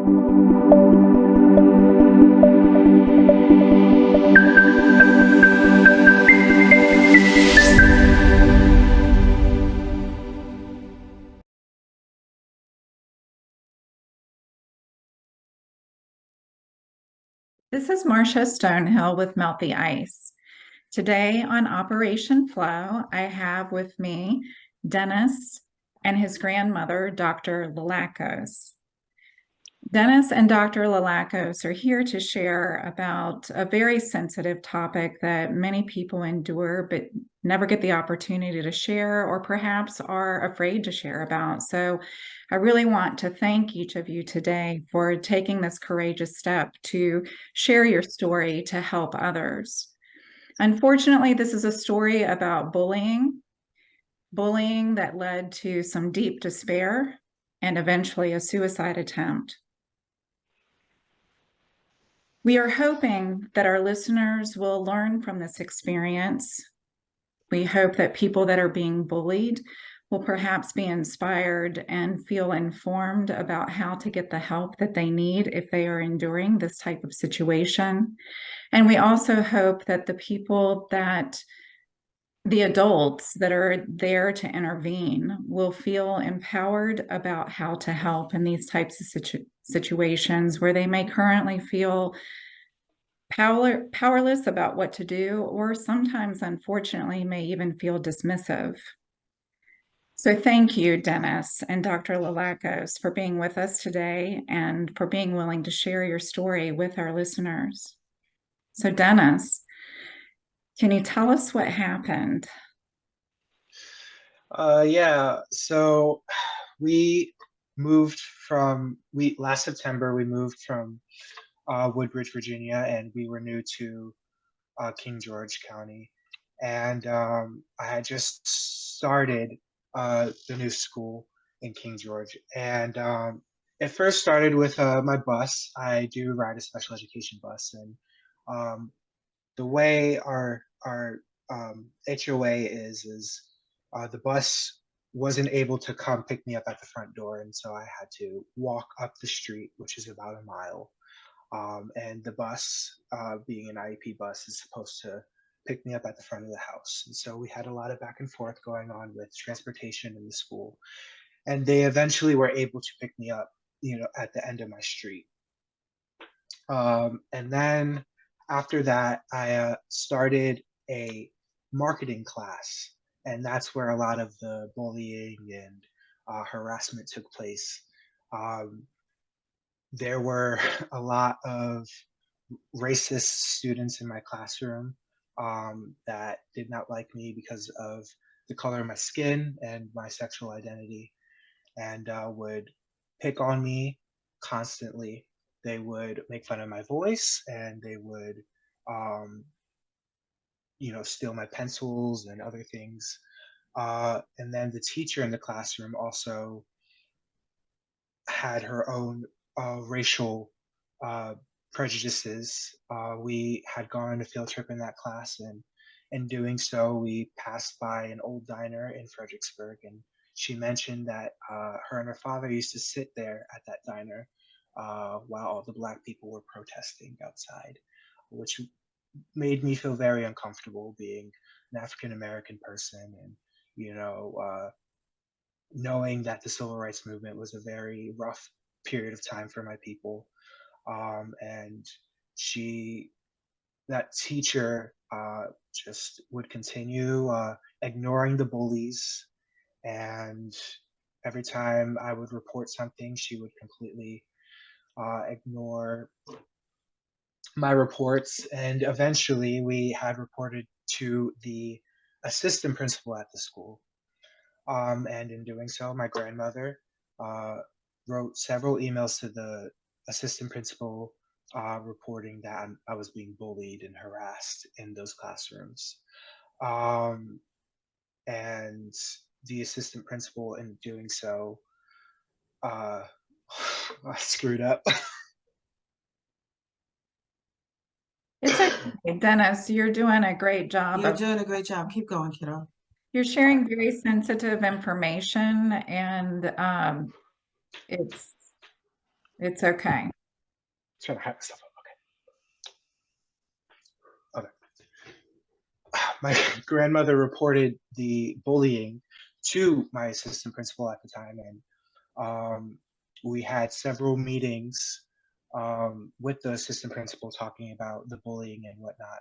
This is Marcia Stonehill with Melt the Ice. Today on Operation F.L.O.W, I have with me Dennis and his grandmother, Dr. Lilakos. Dennis and Dr. Lilakos are here to share about a very sensitive topic that many people endure but never get the opportunity to share, or perhaps are afraid to share about. So I really want to thank each of you today for taking this courageous step to share your story to help others. Unfortunately, this is a story about bullying that led to some deep despair and eventually a suicide attempt. We are hoping that our listeners will learn from this experience. We hope that people that are being bullied will perhaps be inspired and feel informed about how to get the help that they need if they are enduring this type of situation. And we also hope that the adults that are there to intervene will feel empowered about how to help in these types of situations where they may currently feel powerless about what to do, or sometimes, unfortunately, may even feel dismissive. So thank you, Dennis and Dr. Lilakos, for being with us today and for being willing to share your story with our listeners. So Dennis, can you tell us what happened? Yeah, so we last September, we moved from Woodbridge, Virginia, and we were new to King George County. And I had just started the new school in King George. And it first started with my bus. I do ride a special education bus. And the way our HOA is the bus wasn't able to come pick me up at the front door, and so I had to walk up the street, which is about a mile. And the bus, being an IEP bus, is supposed to pick me up at the front of the house. And so we had a lot of back and forth going on with transportation in the school. And they eventually were able to pick me up, at the end of my street. And then after that, I started a marketing class, and that's where a lot of the bullying and harassment took place. There were a lot of racist students in my classroom that did not like me because of the color of my skin and my sexual identity, and would pick on me constantly. They would make fun of my voice, and they would, um, steal my pencils and other things. And then the teacher in the classroom also had her own racial prejudices. We had gone on a field trip in that class, and in doing so, we passed by an old diner in Fredericksburg, and she mentioned that her and her father used to sit there at that diner while all the Black people were protesting outside, which made me feel very uncomfortable, being an African American person, and knowing that the civil rights movement was a very rough period of time for my people. And that teacher just would continue ignoring the bullies, and every time I would report something, she would completely ignore my reports. And eventually we had reported to the assistant principal at the school. And in doing so, my grandmother wrote several emails to the assistant principal reporting that I was being bullied and harassed in those classrooms. And the assistant principal, in doing so, I screwed up. It's okay, Dennis, you're doing a great job. You're doing a great job. Keep going, kiddo. You're sharing very sensitive information, and it's It's okay. Trying to hack stuff up. Okay. My grandmother reported the bullying to my assistant principal at the time, and we had several meetings with the assistant principal talking about the bullying and whatnot.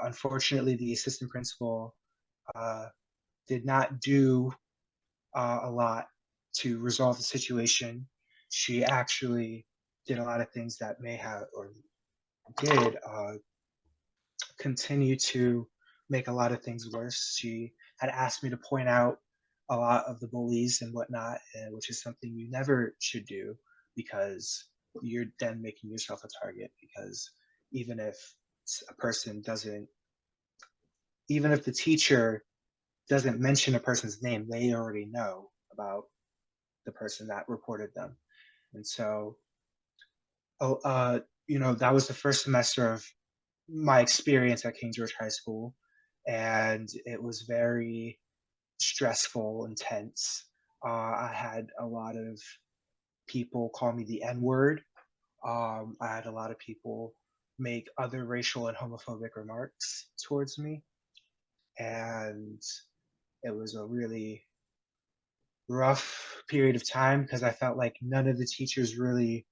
Unfortunately, the assistant principal uh, did not do a lot to resolve the situation. She actually did a lot of things that may have or did continue to make a lot of things worse. She had asked me to point out a lot of the bullies and whatnot, which is something you never should do because you're then making yourself a target. Because even if a person doesn't, even if the teacher doesn't mention a person's name, they already know about the person that reported them. And so, that was the first semester of my experience at King George High School, and it was very stressful, intense. I had a lot of people call me the N word. I had a lot of people make other racial and homophobic remarks towards me, and it was a really rough period of time because I felt like none of the teachers really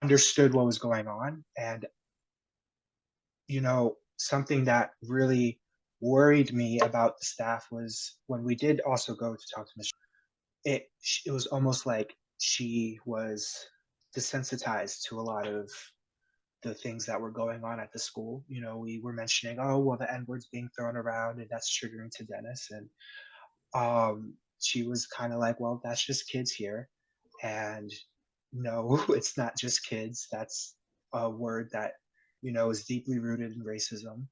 understood what was going on. And something that really worried me about the staff was when we did also go to talk to Miss. It was almost like she was desensitized to a lot of the things that were going on at the school. We were mentioning, oh well, the N word's being thrown around, and that's triggering to Dennis, and she was kind of like, well, that's just kids here, and no, it's not just kids. That's a word that is deeply rooted in racism.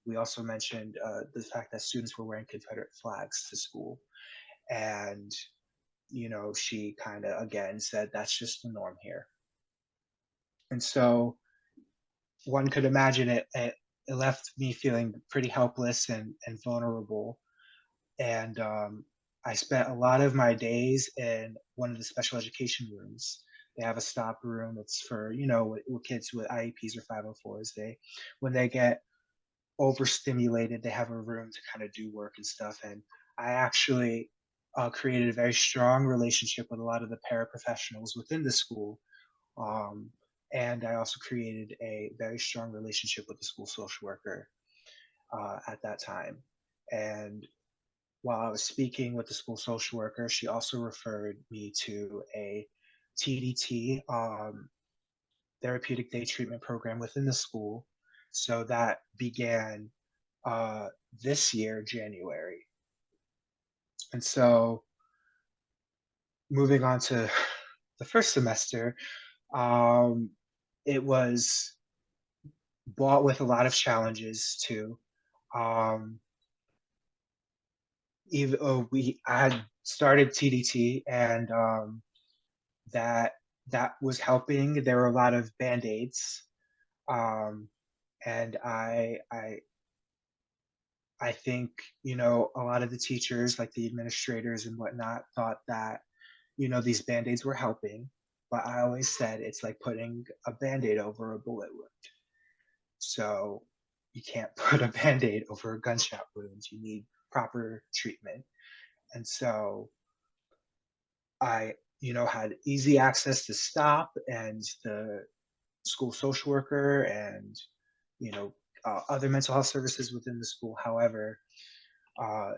We also mentioned the fact that students were wearing Confederate flags to school, and she kind of again said that's just the norm here. And so one could imagine it left me feeling pretty helpless and vulnerable. And I spent a lot of my days in one of the special education rooms. They have a stop room. It's for with kids with IEPs or 504s. When they get overstimulated, they have a room to kind of do work and stuff. And I actually created a very strong relationship with a lot of the paraprofessionals within the school. Um, and I also created a very strong relationship with the school social worker at that time. And while I was speaking with the school social worker, she also referred me to a TDT, therapeutic day treatment program within the school. So that began this year, January. And so moving on to the first semester, it was brought with a lot of challenges too. I had started TDT, and that was helping. There were a lot of band-aids, and I think a lot of the teachers, like the administrators and whatnot, thought that these band-aids were helping. But I always said it's like putting a band-aid over a bullet wound. So you can't put a band-aid over a gunshot wound. You need proper treatment. And so I had easy access to STOP and the school social worker and other mental health services within the school. However, uh,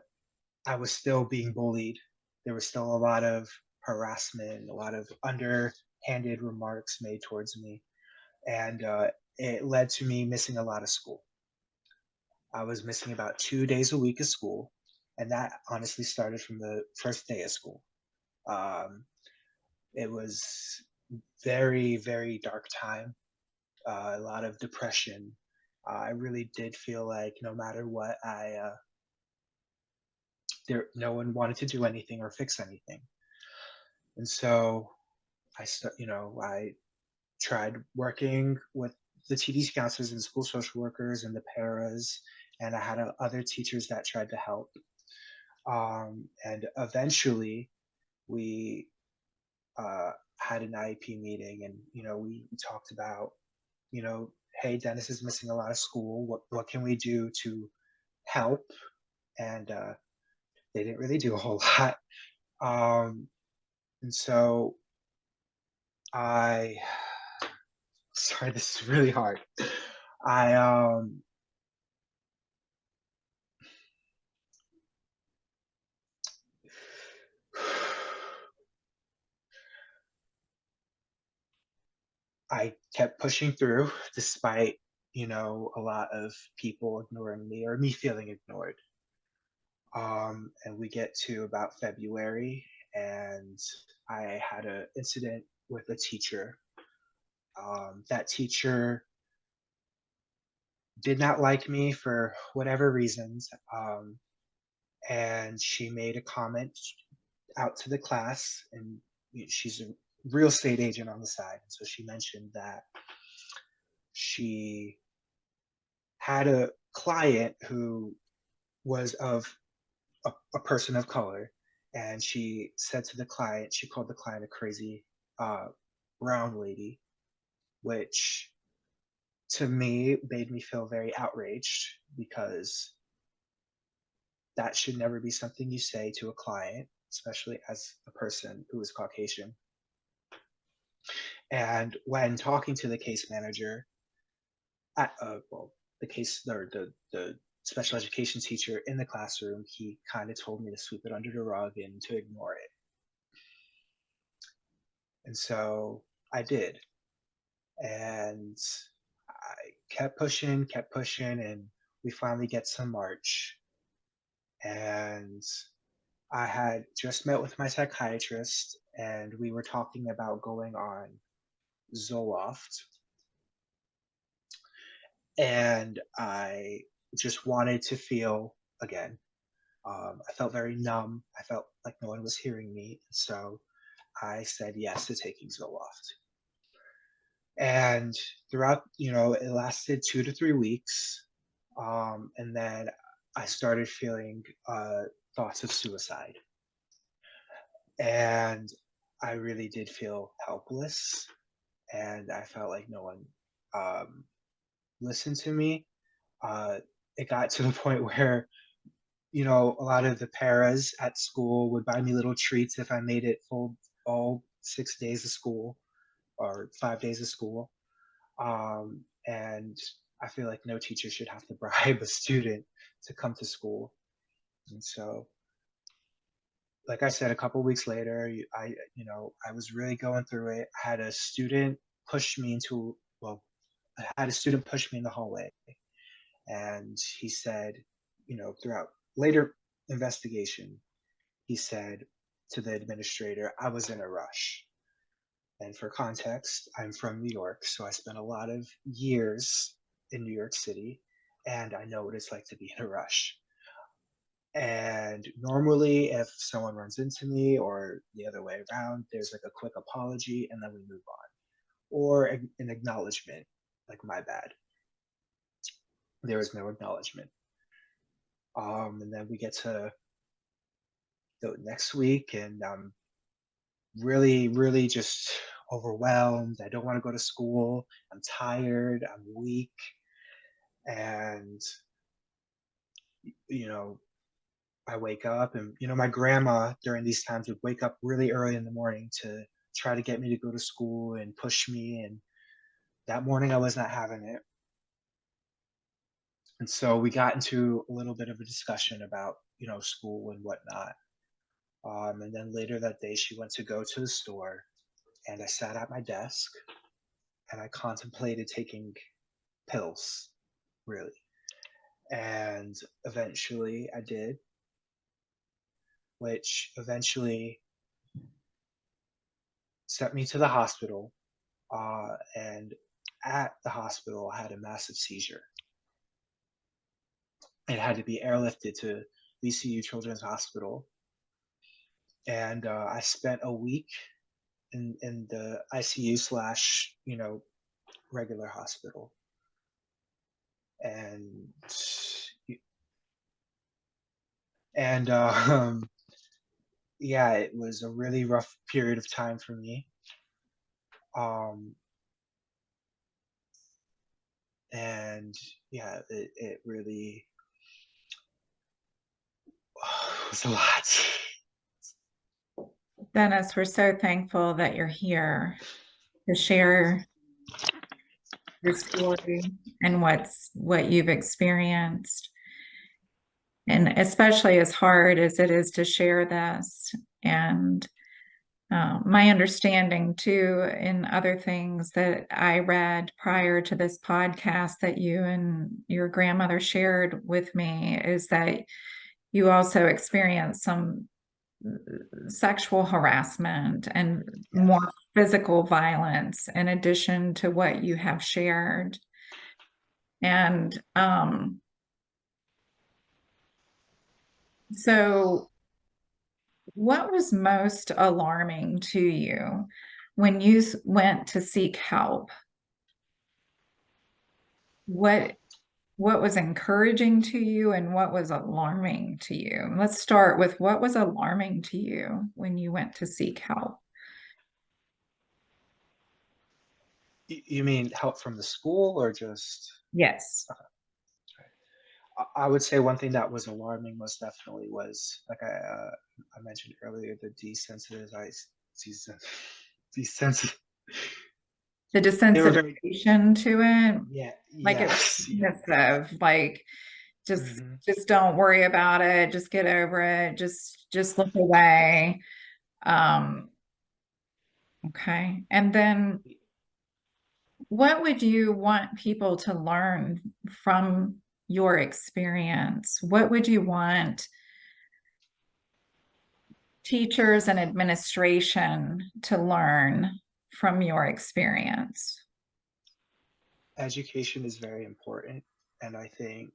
I was still being bullied. There was still a lot of harassment, a lot of underhanded remarks made towards me, and it led to me missing a lot of school. I was missing about 2 days a week of school, and that honestly started from the first day of school. Um, it was very, very dark time, a lot of depression. I really did feel like no matter what, no one wanted to do anything or fix anything. And so I tried working with the TDC counselors and school social workers and the paras, and I had other teachers that tried to help. And eventually, we had an IEP meeting, and we talked about, hey, Dennis is missing a lot of school. What can we do to help? And they didn't really do a whole lot. And so I, sorry, this is really hard. I I kept pushing through despite, a lot of people ignoring me or me feeling ignored. And we get to about February, and I had an incident with a teacher. That teacher did not like me for whatever reasons, and she made a comment out to the class, and she's a real estate agent on the side. And so she mentioned that she had a client who was of a person of color, and she said to the client, she called the client a crazy uh, brown lady, which to me made me feel very outraged, because that should never be something you say to a client, especially as a person who is Caucasian. And when talking to the case manager, well, the case or the special education teacher in the classroom, he kind of told me to sweep it under the rug and to ignore it. And so I did. And I kept pushing, and we finally get to March. And I had just met with my psychiatrist, and we were talking about going on Zoloft. And I just wanted to feel again. I felt very numb. I felt like no one was hearing me. So I said yes to taking Zoloft. And throughout, it lasted 2 to 3 weeks. And then I started feeling thoughts of suicide. And I really did feel helpless. And I felt like no one listened to me. It got to the point where, a lot of the paras at school would buy me little treats if I made it full all 6 days of school or 5 days of school. And I feel like no teacher should have to bribe a student to come to school. And so, like I said, a couple weeks later, I was really going through it. I had a student push me into, well, I had a student push me in the hallway, and he said, throughout later investigation, he said to the administrator, I was in a rush. And for context, I'm from New York, so I spent a lot of years in New York City, and I know what it's like to be in a rush. And normally, if someone runs into me or the other way around, there's like a quick apology and then we move on, or an acknowledgement, like my bad. There was no acknowledgement. And then we get to the next week, and I'm really, really just overwhelmed. I don't want to go to school. I'm tired. I'm weak. And, you know, I wake up, and, my grandma during these times would wake up really early in the morning to try to get me to go to school and push me. And that morning I was not having it. And so we got into a little bit of a discussion about, school and whatnot. And then later that day, she went to go to the store, and I sat at my desk and I contemplated taking pills, really. And eventually I did, which eventually sent me to the hospital. And at the hospital, I had a massive seizure. It had to be airlifted to VCU Children's Hospital. And I spent a week in the ICU slash, regular hospital. And and yeah, it was a really rough period of time for me. Um, and yeah, it really was a lot. Dennis, we're so thankful that you're here to share your story and what you've experienced. And especially as hard as it is to share this. And my understanding too, in other things that I read prior to this podcast that you and your grandmother shared with me, is that you also experienced some sexual harassment and Yes. more physical violence in addition to what you have shared. And so what was most alarming to you when you went to seek help? What what was encouraging to you and what was alarming to you? Let's start with what was alarming to you when you went to seek help. You mean help from the school or just? Yes. I would say one thing that was alarming most definitely was, like I mentioned earlier, the desensitized, desensit. The They were very, desensitization to it, yeah, like it's yes, yeah. dismissive, like just Hmm. just don't worry about it, just get over it, just look away. Um, okay. And then what would you want people to learn from your experience? What would you want teachers and administration to learn from your experience? Education is very important, and I think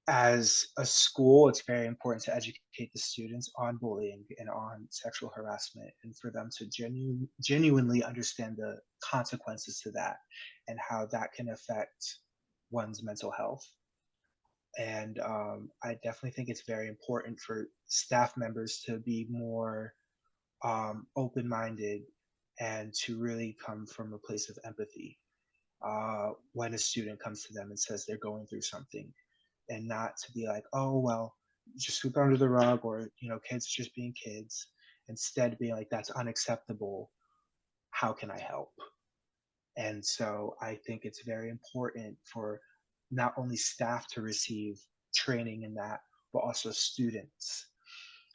as a school, it's very important to educate the students on bullying and on sexual harassment, and for them to genuinely understand the consequences to that and how that can affect one's mental health. And I definitely think it's very important for staff members to be more open-minded and to really come from a place of empathy when a student comes to them and says they're going through something, and not to be like, oh well, just sweep under the rug, or kids just being kids. Instead, being like, that's unacceptable. How can I help? And so I think it's very important for not only staff to receive training in that, but also students.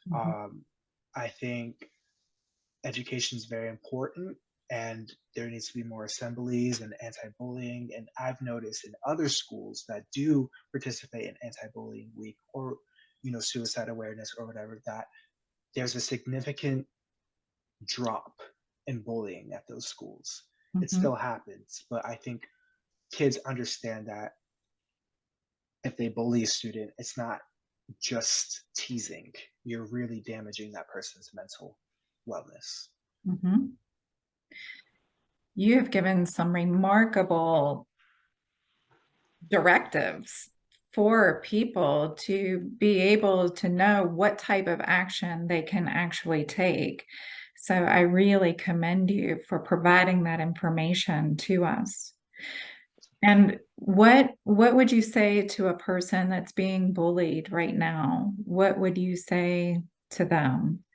Mhm. Um, I think education is very important, and there needs to be more assemblies and anti-bullying. And I've noticed in other schools that do participate in anti-bullying week, or suicide awareness or whatever, that there's a significant drop in bullying at those schools. It Mhm. still happens, but I think kids understand that if they bully a student, it's not just teasing. You're really damaging that person's mental wellness. Mhm. You have given some remarkable directives for people to be able to know what type of action they can actually take. So I really commend you for providing that information to us. And what would you say to a person that's being bullied right now? What would you say to them?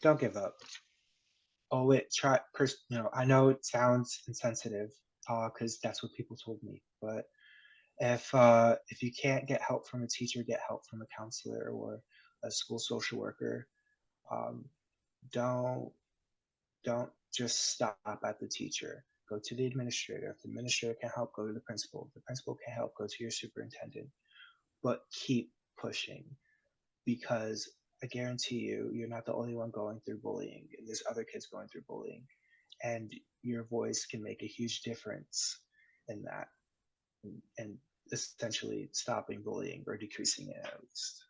Don't give up. Oh, it try. I know it sounds insensitive, because that's what people told me. But if you can't get help from a teacher, get help from a counselor or a school social worker. Um, don't don't just stop at the teacher. Go to the administrator. If the administrator can help, go to the principal. If the principal can help, go to your superintendent. But keep pushing, because I guarantee you, you're not the only one going through bullying. There's other kids going through bullying, and your voice can make a huge difference in that, and essentially stopping bullying or decreasing it at least.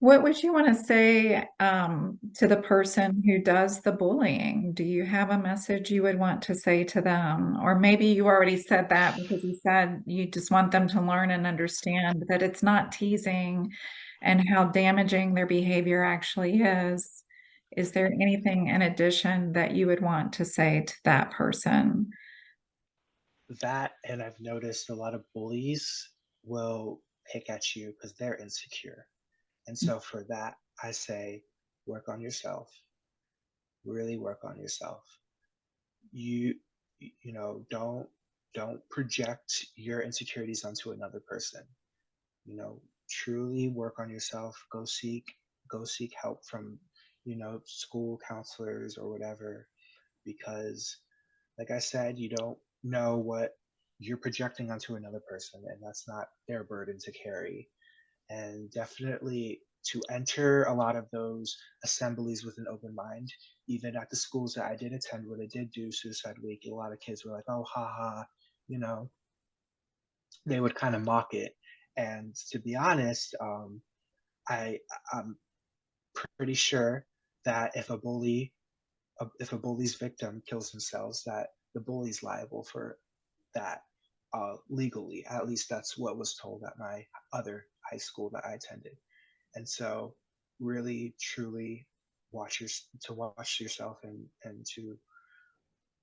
What would you want to say to the person who does the bullying? Do you have a message you would want to say to them? Or maybe you already said that because you said you just want them to learn and understand that it's not teasing and how damaging their behavior actually is. Is there anything in addition that you would want to say to that person? That, and I've noticed a lot of bullies will pick at you because they're insecure. And so for that, I say, work on yourself, really work on yourself. You, you know, don't project your insecurities onto another person. You know, truly work on yourself. Go seek help from, school counselors or whatever, because like I said, you don't know what you're projecting onto another person, and that's not their burden to carry. And definitely to enter a lot of those assemblies with an open mind, even at the schools that I did attend where they did do Suicide Week, a lot of kids were like, oh, haha, you know, they would kind of mock it. And to be honest, I, I'm pretty sure that if a bully's victim kills themselves, that the bully's liable for that legally. At least that's what was told at my other high school that I attended. And so, really, truly, watch yourself and to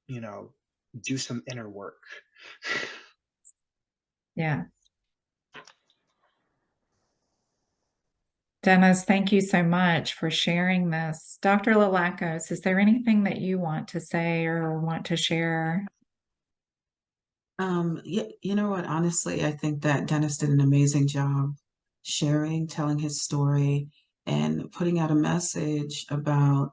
you know do some inner work. Yeah. Dennis, thank you so much for sharing this. Dr. Lilakos, is there anything that you want to say or want to share? Yeah, you know what? Honestly, I think that Dennis did an amazing job sharing, telling his story, and putting out a message about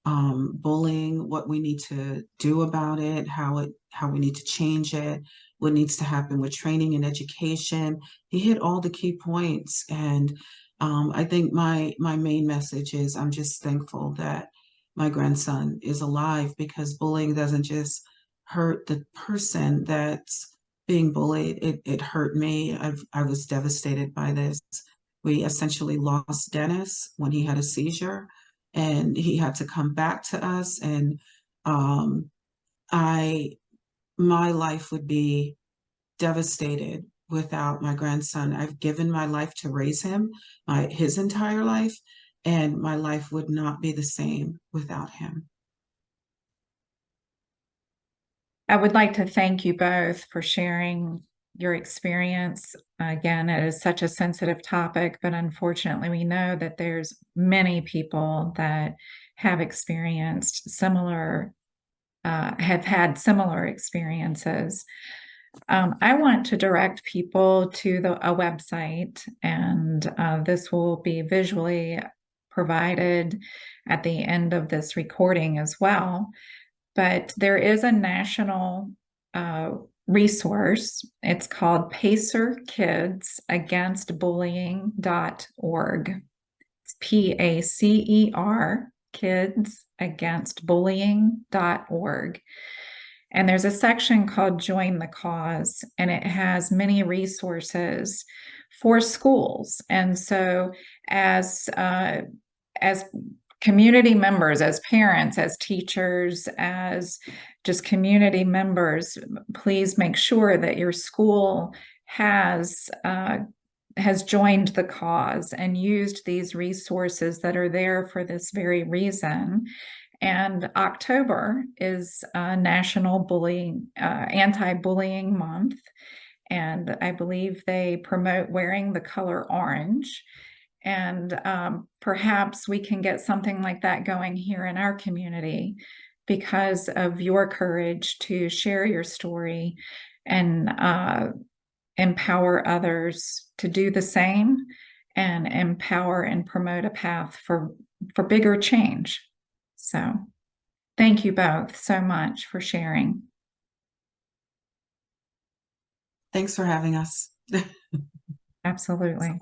bullying, what we need to do about it, how we need to change it, what needs to happen with training and education. He hit all the key points, and I think my main message is I'm just thankful that my grandson is alive because bullying doesn't just hurt the person that's being bullied. It hurt me. I was devastated by this. We essentially lost Dennis when he had a seizure and he had to come back to us. And um, I, my life would be devastated without my grandson. I've given my life to raise him, his entire life, and my life would not be the same without him. I would like to thank you both for sharing your experience. Again, it is such a sensitive topic, but unfortunately, we know that there's many people that have experienced similar, have had similar experiences. I want to direct people to a website, and this will be visually provided at the end of this recording as well. But there is a national uh, resource. It's called pacerkidsagainstbullying.org. It's PACER, kidsagainstbullying.org. And there's a section called Join the Cause, and it has many resources for schools. And so, as community members, as parents, as teachers, as just community members, please make sure that your school has joined the cause and used these resources that are there for this very reason. And October is National Anti-Bullying Month. And I believe they promote wearing the color orange. And perhaps we can get something like that going here in our community because of your courage to share your story and empower others to do the same and empower and promote a path for bigger change. So thank you both so much for sharing. Thanks for having us. Absolutely.